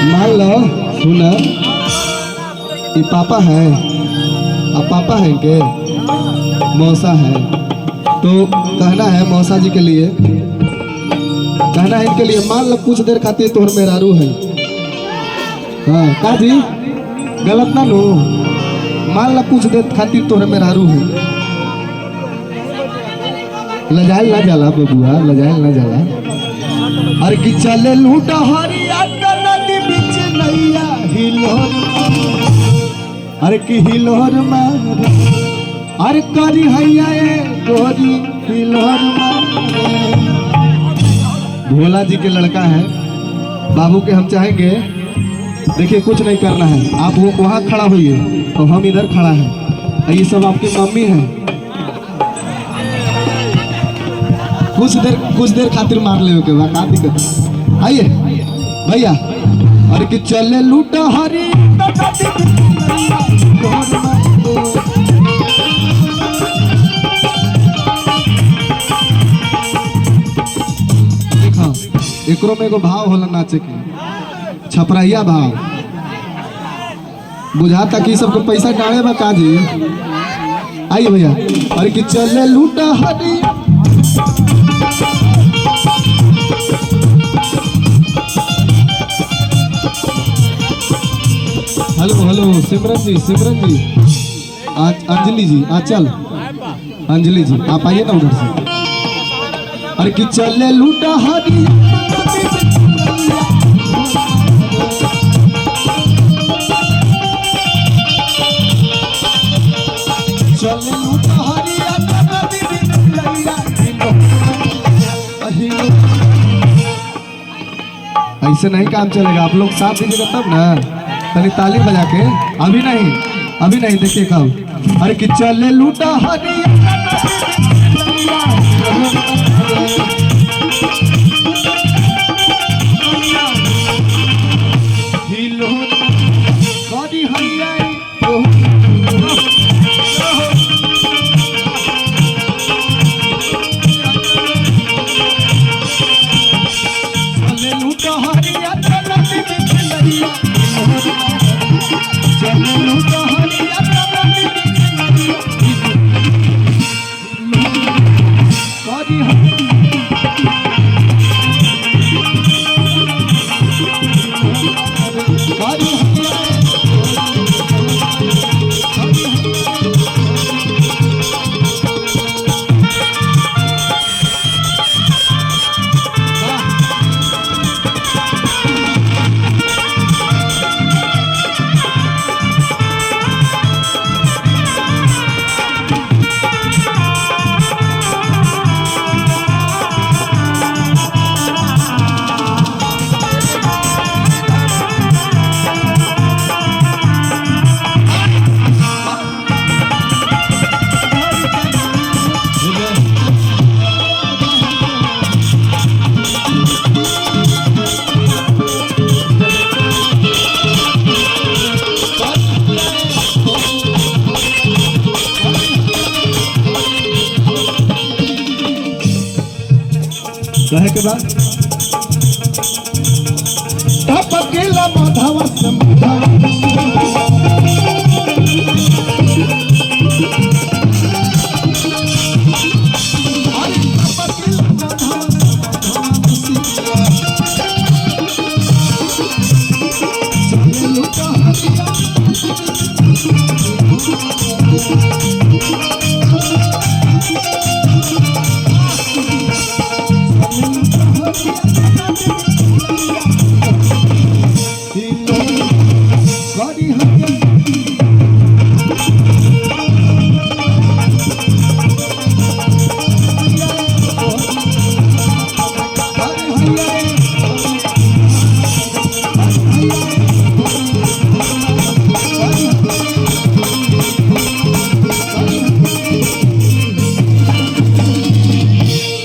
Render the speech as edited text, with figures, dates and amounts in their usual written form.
मान लो सुना, ये पापा है, अब पापा है इनके, मौसा है, तो कहना है मौसा जी के लिए, कहना है इनके लिए, मान लो कुछ देर खातिर तोहर मेहरारू है। हाँ का जी, गलत ना लो, मान लो कुछ देर खातिर तोहर मेहरारू है। लजाइल ना जाला बबुआ, लजाइल ना जाला। अरे कि चले लूटा हरिया नदी बीच नैया हिलोर, अरे कि हिलोर मार, अरे करी हैया ए गोरी हिलोर मार। भोला जी के लड़का है, बाबू के हम चाहेंगे, देखिए कुछ नहीं करना है, आप वो वहाँ खड़ा होइए और हम इधर खड़ा है, ये सब आपकी मम्मी है। कुछ देर खातिर मार ले के बाद, का दिक्कत। आइए भैया, अरे कि चले लूटा हरी देखा, एकरो में एगो भाव होला नाचे के, छपराइया भाव, बुझाता कि सबको पैसा डाले बा काजी। आइए भैया, अरे कि चले लूटा हरी, हेलो हेलो सिमरन जी, अंजलि जी, चल अंजलि जी आप आइए ना उधर से। अरे कि चले लूटा हरी, चले लूटा हरी, ऐसे नहीं काम चलेगा, आप लोग साथ दीजिएगा तब ना, तनी ताली बजा के। अभी नहीं देखिए कब, अरे कि चले लूटा हरी, कहे के बाद पकेला माधवा